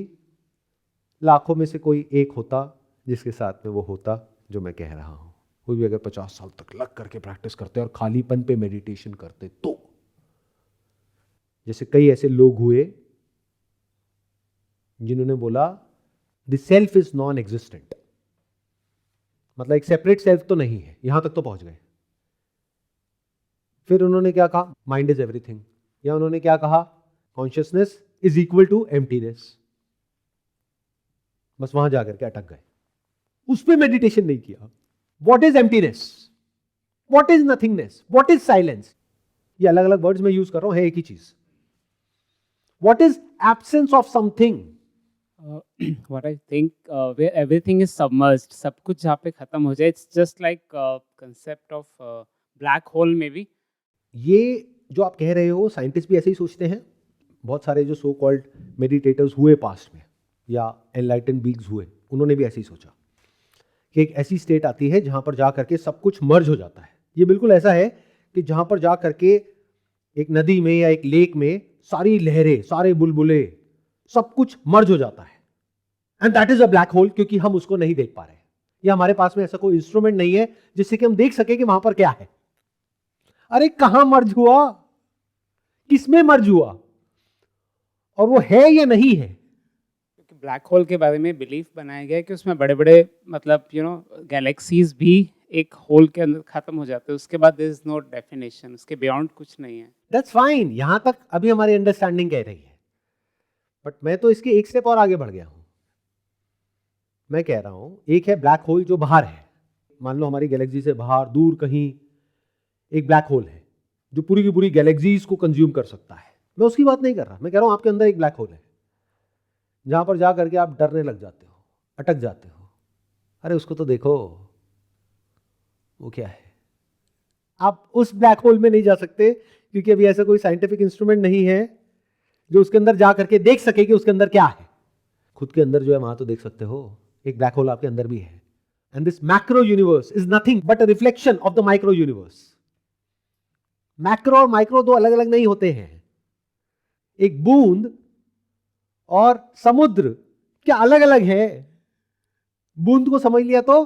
S2: लाखों में से कोई एक होता जिसके साथ में वो होता जो मैं कह रहा हूं। कोई भी अगर 50 साल तक लग करके प्रैक्टिस करते और खालीपन पे मेडिटेशन करते तो, जैसे कई ऐसे लोग हुए जिन्होंने बोला the self is non existent, मतलब एक सेपरेट सेल्फ तो नहीं है, यहां तक तो पहुंच गए। फिर उन्होंने क्या कहा? Mind is everything. या उन्होंने क्या कहा? Consciousness is equal to emptiness. बस वहां जाकर के अटक गए, उस पर मेडिटेशन नहीं किया। What is emptiness, what is nothingness, what is silence? ये अलग अलग वर्ड्स में यूज कर रहा हूं, है एक ही चीज। What is absence of something?
S7: what I think where everything is submerged, सब कुछ जहाँ पे खत्म हो जाए, it's just like concept of black hole maybe.
S2: ये जो आप कह रहे हो साइंटिस्ट भी ऐसे ही सोचते हैं। बहुत सारे जो सो कॉल्ड मेडिटेटर्स हुए पास्ट में या एनलाइटन बीइंग्स हुए, उन्होंने भी ऐसे ही सोचा कि एक ऐसी स्टेट आती है जहां पर जा करके सब कुछ मर्ज हो जाता है। ये बिल्कुल ऐसा है कि जहां पर जा करके एक नदी में या एक लेक में सारी लहरें, सारे बुलबुले, सब कुछ मर्ज हो जाता है, and that is a black hole, क्योंकि हम उसको नहीं देख पा रहे, या हमारे पास में ऐसा कोई इंस्ट्रूमेंट नहीं है जिससे कि हम देख सके कि वहां पर क्या है। अरे कहां मर्ज हुआ, किसमें मर्ज हुआ, और वो है या नहीं है।
S7: क्योंकि ब्लैक होल के बारे में बिलीफ बनाया गया है कि उसमें बड़े बड़े मतलब गैलेक्सीज भी एक होल के अंदर खत्म हो जाते हैं, उसके बाद देयर इज नो डेफिनेशन, उसके बियॉन्ड कुछ नहीं है।
S2: दैट्स फाइन, यहां तक अभी हमारी अंडरस्टैंडिंग कह रही है, बट मैं तो इसके एक स्टेप और आगे बढ़ गया हूं। मैं कह रहा हूं एक है ब्लैक होल जो बाहर है, मान लो हमारी गैलेक्सी से बाहर दूर कहीं एक ब्लैक होल है जो पूरी की पूरी गैलेक्सीज को कंज्यूम कर सकता है। मैं उसकी बात नहीं कर रहा, मैं कह रहा हूं आपके अंदर एक ब्लैक होल है जहां पर जा करके आप डरने लग जाते हो, अटक जाते हो, अरे उसको तो देखो वो क्या है। आप उस ब्लैक होल में नहीं जा सकते क्योंकि अभी ऐसा कोई साइंटिफिक इंस्ट्रूमेंट नहीं है जो उसके अंदर जा करके देख सके कि उसके अंदर क्या है। खुद के अंदर जो है वहां तो देख सकते हो, एक ब्लैक होल आपके अंदर भी है, and this macro universe is nothing but a reflection of the micro universe. Macro और माइक्रो दो अलग अलग नहीं होते हैं। एक बूंद और समुद्र क्या अलग अलग है? बूंद को समझ लिया तो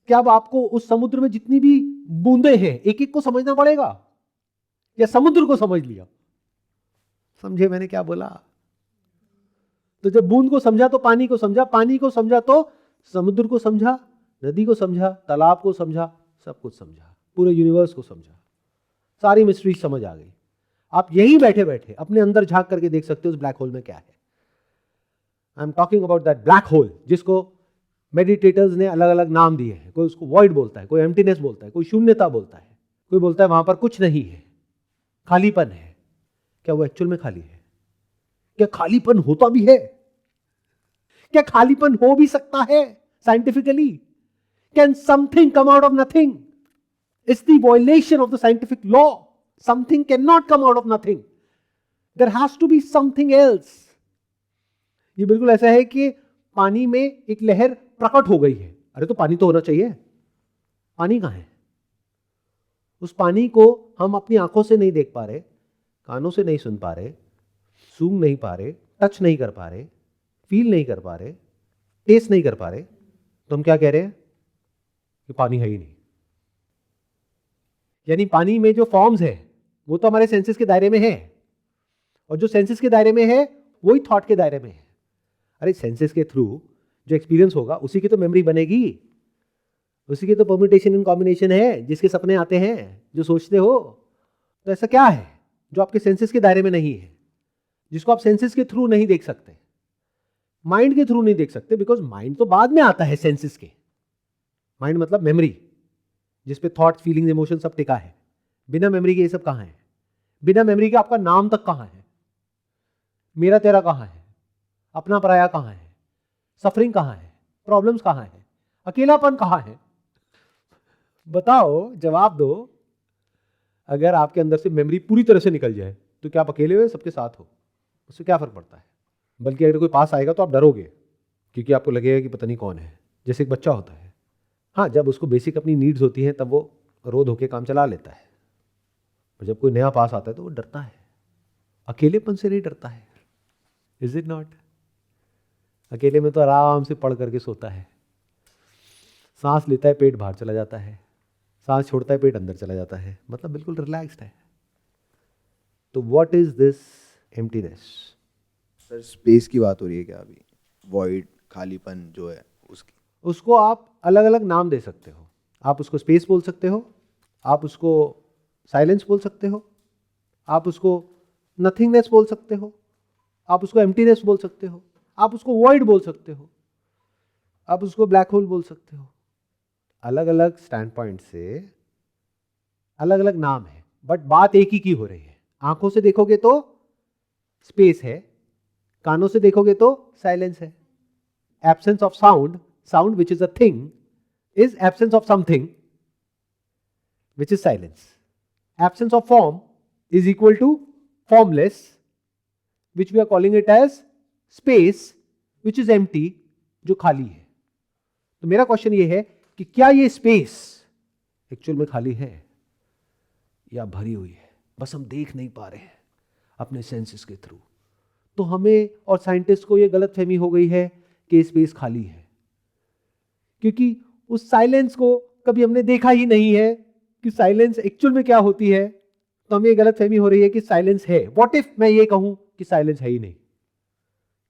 S2: क्या अब आपको उस समुद्र में जितनी भी बूंदे हैं एक एक को समझना पड़ेगा, या समुद्र को समझ लिया? समझे मैंने क्या बोला? तो जब बूंद को समझा तो पानी को समझा, पानी को समझा तो समुद्र को समझा, नदी को समझा, तालाब को समझा, सब कुछ समझा, पूरे यूनिवर्स को समझा, सारी मिस्ट्री समझ आ गई। आप यहीं बैठे बैठे अपने अंदर झांक करके देख सकते हो उस ब्लैक होल में क्या है। I am talking about that black hole जिसको मेडिटेटर्स ने अलग अलग नाम दिए हैं। कोई उसको वॉइड बोलता है, कोई एम्प्टीनेस बोलता है, कोई शून्यता बोलता है, कोई बोलता है वहां पर कुछ नहीं है, खालीपन है। क्या वो एक्चुअल में खाली है? क्या खालीपन होता भी है? क्या खालीपन हो भी सकता है scientifically? Can something come out of nothing? It's the violation of the scientific law. Something can not come out of nothing, there has to be something else. ये बिल्कुल ऐसा है कि पानी में एक लहर प्रकट हो गई है, अरे तो पानी तो होना चाहिए, पानी कहां है? उस पानी को हम अपनी आंखों से नहीं देख पा रहे, कानों से नहीं सुन पा रहे, सूंघ नहीं पा रहे, टच नहीं कर पा रहे, फील नहीं कर पा रहे, टेस्ट नहीं कर पा रहे, तो हम क्या कह रहे हैं कि पानी है ही नहीं। यानी पानी में जो फॉर्म्स है वो तो हमारे सेंसेस के दायरे में है, और जो सेंसेस के दायरे में है वही थॉट के दायरे में है। अरे सेंसेस के थ्रू जो एक्सपीरियंस होगा उसी की तो मेमोरी बनेगी, उसी की तो परम्यूटेशन एंड कॉम्बिनेशन है, जिसके सपने आते हैं, जो सोचते हो। तो ऐसा क्या है जो आपके सेंसेस के दायरे में नहीं है, जिसको आप सेंसेस के थ्रू नहीं देख सकते, माइंड के थ्रू नहीं देख सकते? बिकॉज माइंड तो बाद में आता है सेंसेस के। माइंड मतलब मेमोरी, जिसपे थॉट, फीलिंग्स, इमोशन सब टिका है। बिना मेमोरी के ये सब कहां है? बिना मेमोरी के आपका नाम तक कहां है? मेरा तेरा कहां है? अपना पराया कहां है? सफरिंग कहां है? प्रॉब्लम्स कहां है? अकेलापन कहां है? बताओ, जवाब दो। अगर आपके अंदर से मेमोरी पूरी तरह से निकल जाए तो क्या आप अकेले हो, सबके साथ हो? उससे क्या फर्क पड़ता है? बल्कि अगर कोई पास आएगा तो आप डरोगे, क्योंकि आपको लगेगा कि पता नहीं कौन है। जैसे एक बच्चा होता है, हाँ, जब उसको बेसिक अपनी नीड्स होती हैं तब वो रो धो के काम चला लेता है, और जब कोई नया पास आता है तो वो डरता है। अकेलेपन से नहीं डरता है, इज इट नॉट? अकेले में तो आराम से पढ़ करके सोता है, सांस लेता है पेट बाहर चला जाता है, सांस छोड़ता है पेट अंदर चला जाता है, मतलब बिल्कुल रिलैक्स्ड है। तो what is this emptiness?
S8: Sir space की बात हो रही है क्या अभी? वॉइड, खालीपन जो है उसकी?
S2: उसको आप अलग अलग नाम दे सकते हो। आप उसको स्पेस बोल सकते हो, आप उसको साइलेंस बोल सकते हो, आप उसको नथिंगनेस बोल सकते हो, आप उसको एम्प्टीनेस बोल सकते हो, आप उसको वॉइड बोल सकते हो, आप उसको ब्लैक होल बोल सकते हो। अलग अलग स्टैंड पॉइंट से अलग अलग नाम है, बट बात एक ही की हो रही है। आंखों से देखोगे तो स्पेस है, कानों से देखोगे तो साइलेंस है। Absence of sound, sound which is a thing, is absence of something which is silence. Absence of form is equal to formless, which we are calling it as space, which is empty, जो खाली है। तो मेरा question ये है कि क्या ये स्पेस एक्चुअल में खाली है, या भरी हुई है, बस हम देख नहीं पा रहे हैं अपने सेंसेस के थ्रू। तो हमें और साइंटिस्ट को ये गलतफहमी हो गई है कि स्पेस खाली है, क्योंकि उस साइलेंस को कभी हमने देखा ही नहीं है कि साइलेंस एक्चुअल में क्या होती है। तो हमें ये गलतफहमी हो रही है कि साइलेंस है। व्हाट इफ मैं ये कहूं कि साइलेंस है ही नहीं,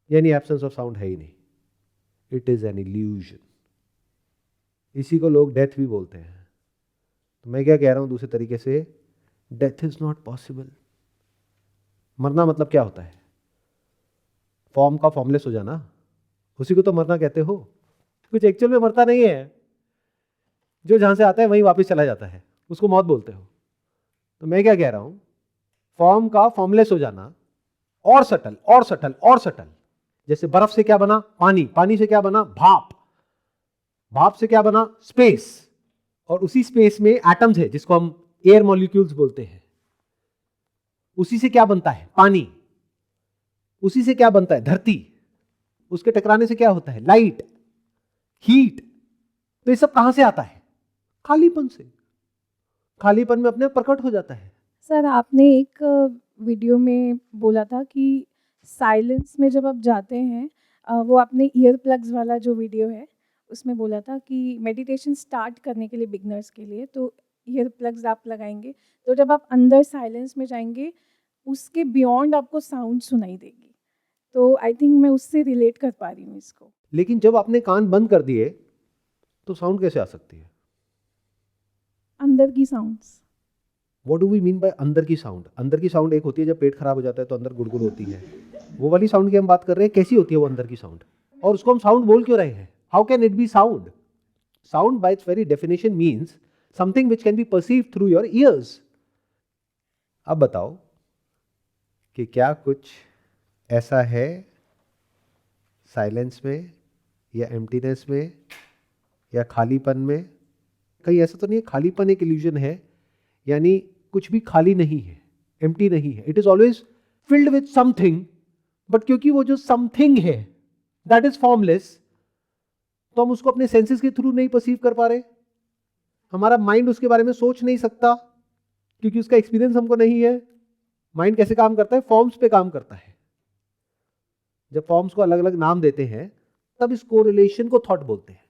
S2: यानी एब्सेंस ऑफ साउंड है ही नहीं, इट इज एन इल्यूजन। इसी को लोग डेथ भी बोलते हैं। तो मैं क्या कह रहा हूं दूसरे तरीके से, डेथ इज नॉट पॉसिबल। मरना मतलब क्या होता है? फॉर्म का फॉर्मलेस हो जाना, उसी को तो मरना कहते हो। कुछ एक्चुअल में मरता नहीं है, जो जहां से आता है वहीं वापस चला जाता है, उसको मौत बोलते हो। तो मैं क्या कह रहा हूं, फॉर्म का फॉर्मलेस हो जाना और सटल और सटल और सटल। जैसे बर्फ से क्या बना? पानी, पानी से क्या बना? भाप, भाप से क्या बना? स्पेस, और उसी स्पेस में एटम्स है जिसको हम एयर मॉलिक्यूल्स बोलते हैं। उसी से क्या बनता है? पानी। उसी से क्या बनता है? धरती। उसके टकराने से क्या होता है? Light, heat. तो ये सब कहां से आता है? खालीपन से। खालीपन में अपने आप प्रकट हो जाता है।
S9: सर, आपने एक वीडियो में बोला था कि साइलेंस में जब आप जाते हैं, वो आपने ईयर प्लग्स वाला जो वीडियो है उसमें बोला था कि मेडिटेशन स्टार्ट करने के लिए बिगनर्स के लिए तो ईयर प्लग्स आप लगाएंगे, तो जब आप अंदर साइलेंस में जाएंगे उसके बियॉन्ड आपको साउंड सुनाई देगी। तो आई थिंक मैं उससे रिलेट कर पा रही हूँ इसको।
S2: लेकिन जब आपने कान बंद कर दिए तो साउंड कैसे आ सकती है?
S9: अंदर की sounds.
S2: What do we mean by अंदर की साउंड? अंदर की साउंड एक होती है जब पेट खराब हो जाता है तो अंदर गुड़गुड़ होती है, वो वाली साउंड की हम बात कर रहे हैं। कैसी होती है वो अंदर की साउंड? और उसको हम साउंड बोल क्यों रहे हैं? How can it be sound? Sound bye it's very definition means something which can be perceived through your ears. अब बताओ कि क्या कुछ ऐसा है साइलेंस में या एम्प्टीनेस में या खालीपन में? कहीं ऐसा तो नहीं है खालीपन एक इल्यूजन है, यानी कुछ भी खाली नहीं है, एम्प्टी नहीं है। It is always filled with something, but क्योंकि वो जो समथिंग है दैट इज फॉर्मलेस, तो हम उसको अपने सेंसेस के थ्रू नहीं परसीव कर पा रहे। हमारा माइंड उसके बारे में सोच नहीं सकता क्योंकि उसका एक्सपीरियंस हमको नहीं है। माइंड कैसे काम करता है? फॉर्म्स पे काम करता है। जब फॉर्म्स को अलग अलग नाम देते हैं तब इस कोरिलेशन को थॉट बोलते हैं।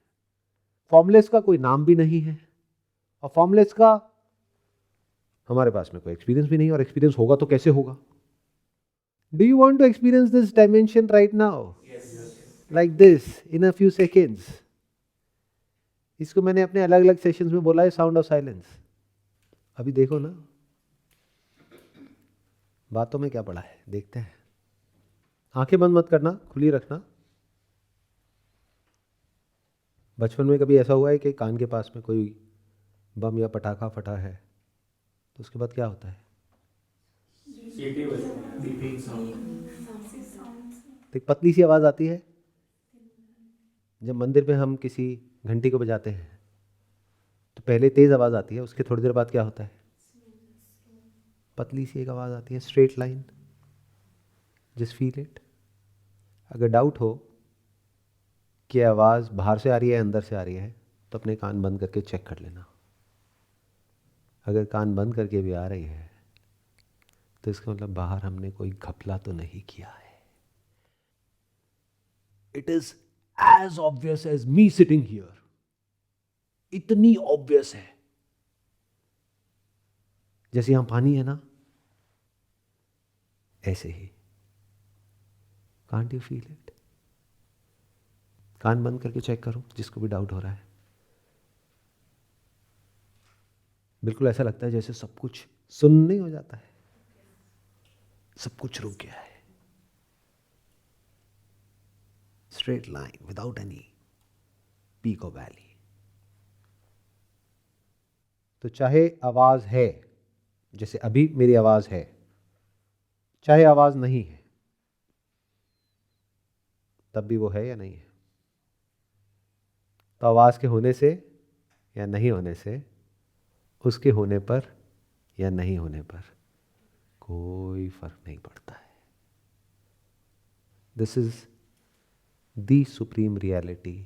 S2: फॉर्मलेस का कोई नाम भी नहीं है और फॉर्मलेस का हमारे पास में कोई एक्सपीरियंस भी नहीं, और एक्सपीरियंस होगा तो कैसे होगा? Do you want to experience this dimension right now? Like this in a few seconds. इसको मैंने अपने अलग अलग सेशंस में बोला है, साउंड ऑफ साइलेंस। अभी देखो ना, बातों में क्या पड़ा है, देखते हैं। आंखें बंद मत करना, खुली रखना। बचपन में कभी ऐसा हुआ है कि कान के पास में कोई बम या पटाखा फटा है तो उसके बाद क्या होता है? तो एक पतली सी आवाज आती है। जब मंदिर में हम किसी घंटी को बजाते हैं तो पहले तेज आवाज आती है, उसके थोड़ी देर बाद क्या होता है? पतली सी एक आवाज आती है, straight line. Just feel it. अगर डाउट हो कि आवाज बाहर से आ रही है अंदर से आ रही है तो अपने कान बंद करके चेक कर लेना। अगर कान बंद करके भी आ रही है तो इसका मतलब बाहर हमने कोई घपला तो नहीं किया है। It is as obvious as me sitting here. इतनी ऑब्वियस है जैसे यहां पानी है ना, ऐसे ही। Can't you feel it? कान बंद करके चेक करो जिसको भी डाउट हो रहा है। बिल्कुल ऐसा लगता है जैसे सब कुछ सुनने हो जाता है, सब कुछ रुक गया है। Straight line without any peak और वैली। तो चाहे आवाज है, जैसे अभी मेरी आवाज है, चाहे आवाज नहीं है, तब भी वो है या नहीं है? तो आवाज के होने से या नहीं होने से, उसके होने पर या नहीं होने पर कोई फर्क नहीं पड़ता है। This is the supreme reality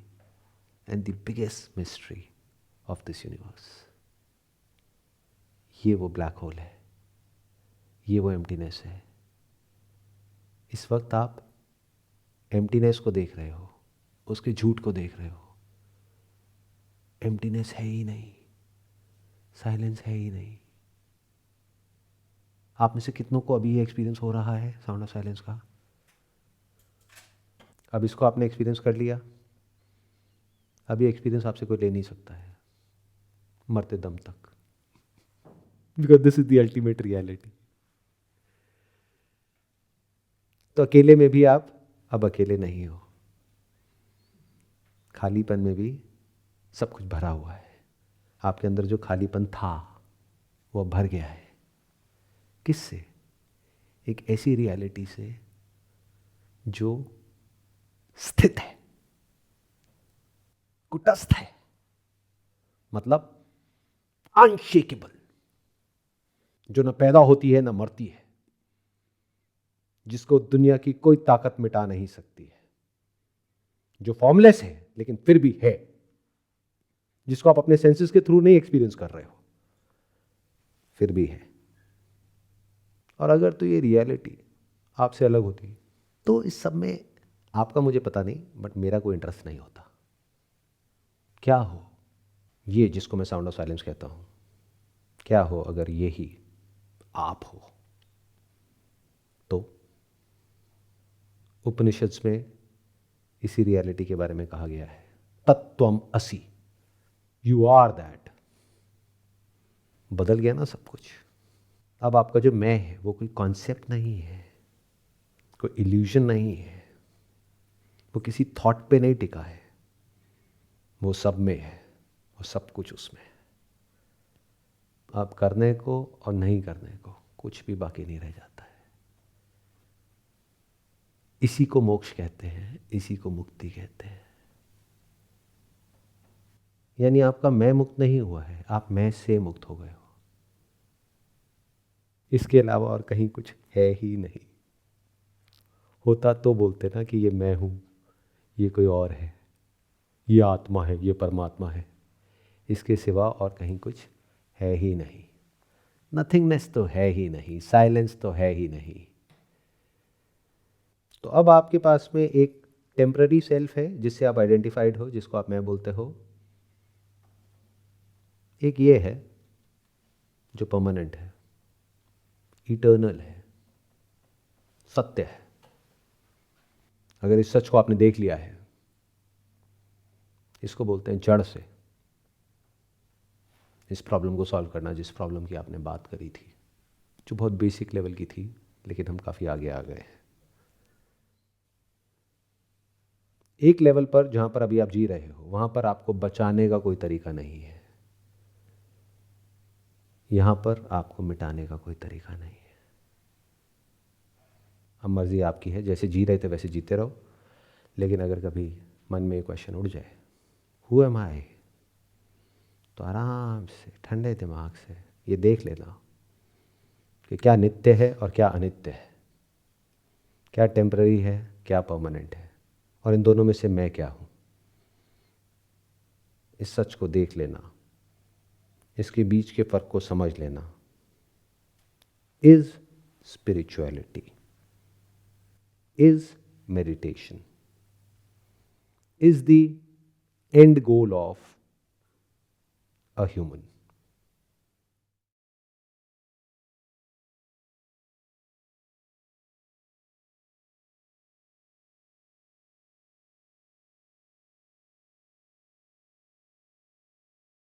S2: and the biggest mystery of this universe. ये वो ब्लैक होल है, ये वो एम्प्टीनेस है। इस वक्त आप एम्प्टीनेस को देख रहे हो, उसके झूठ को देख रहे हो। एम्प्टीनेस है ही नहीं, साइलेंस है ही नहीं। आप में से कितनों को अभी ये एक्सपीरियंस हो रहा है साउंड ऑफ साइलेंस का? अब इसको आपने एक्सपीरियंस कर लिया, अभी एक्सपीरियंस आपसे कोई ले नहीं सकता है मरते दम तक, because this is the ultimate reality. तो अकेले में भी आप अब अकेले नहीं हो, खालीपन में भी सब कुछ भरा हुआ है। आपके अंदर जो खालीपन था वो भर गया है। किससे? एक ऐसी रियलिटी से जो स्थित है, कुटस्थ है, मतलब अनशेकेबल, जो न पैदा होती है न मरती है, जिसको दुनिया की कोई ताकत मिटा नहीं सकती है, जो फॉर्मलेस है लेकिन फिर भी है, जिसको आप अपने सेंसेस के थ्रू नहीं एक्सपीरियंस कर रहे हो, फिर भी है। और अगर तो ये रियलिटी आपसे अलग होती तो इस सब में आपका मुझे पता नहीं, बट मेरा कोई इंटरेस्ट नहीं होता। क्या हो ये जिसको मैं साउंड ऑफ साइलेंस कहता हूं, क्या हो अगर ये ही आप हो? तो उपनिषद्स में इसी रियलिटी के बारे में कहा गया है, तत्त्वम असि, यू आर दैट। बदल गया ना सब कुछ। अब आपका जो मैं है वो कोई कॉन्सेप्ट नहीं है, कोई इल्यूजन नहीं है, वो किसी थॉट पे नहीं टिका है, वो सब में है, वो सब कुछ उसमें है। आप करने को और नहीं करने को कुछ भी बाकी नहीं रह जाता है। इसी को मोक्ष कहते हैं, इसी को मुक्ति कहते हैं। यानी आपका मैं मुक्त नहीं हुआ है, आप मैं से मुक्त हो गए हो। इसके अलावा और कहीं कुछ है ही नहीं। होता तो बोलते ना कि ये मैं हूं, ये कोई और है, ये आत्मा है, ये परमात्मा है। इसके सिवा और कहीं कुछ है ही नहीं। नथिंगनेस तो है ही नहीं, साइलेंस तो है ही नहीं। तो अब आपके पास में एक टेम्पररी सेल्फ है जिससे आप आइडेंटिफाइड हो, जिसको आप मैं बोलते हो। एक ये है जो परमानेंट है, इटर्नल है, सत्य है। अगर इस सच को आपने देख लिया है, इसको बोलते हैं जड़ से इस प्रॉब्लम को सॉल्व करना, जिस प्रॉब्लम की आपने बात करी थी, जो बहुत बेसिक लेवल की थी, लेकिन हम काफ़ी आगे आ गए हैं। एक लेवल पर जहाँ पर अभी आप जी रहे हो, वहाँ पर आपको बचाने का कोई तरीका नहीं है, यहाँ पर आपको मिटाने का कोई तरीका नहीं है। अब मर्जी आपकी है, जैसे जी रहे थे वैसे जीते रहो। लेकिन अगर कभी मन में एक क्वेश्चन उठ जाए, हु एम आई, तो आराम से ठंडे दिमाग से ये देख लेना कि क्या नित्य है और क्या अनित्य है, क्या टेम्पररी है, क्या परमानेंट है, और इन दोनों में से मैं क्या हूँ। इस सच को देख लेना, इसके बीच के फर्क को समझ लेना is spirituality, is meditation, is the end goal of a human.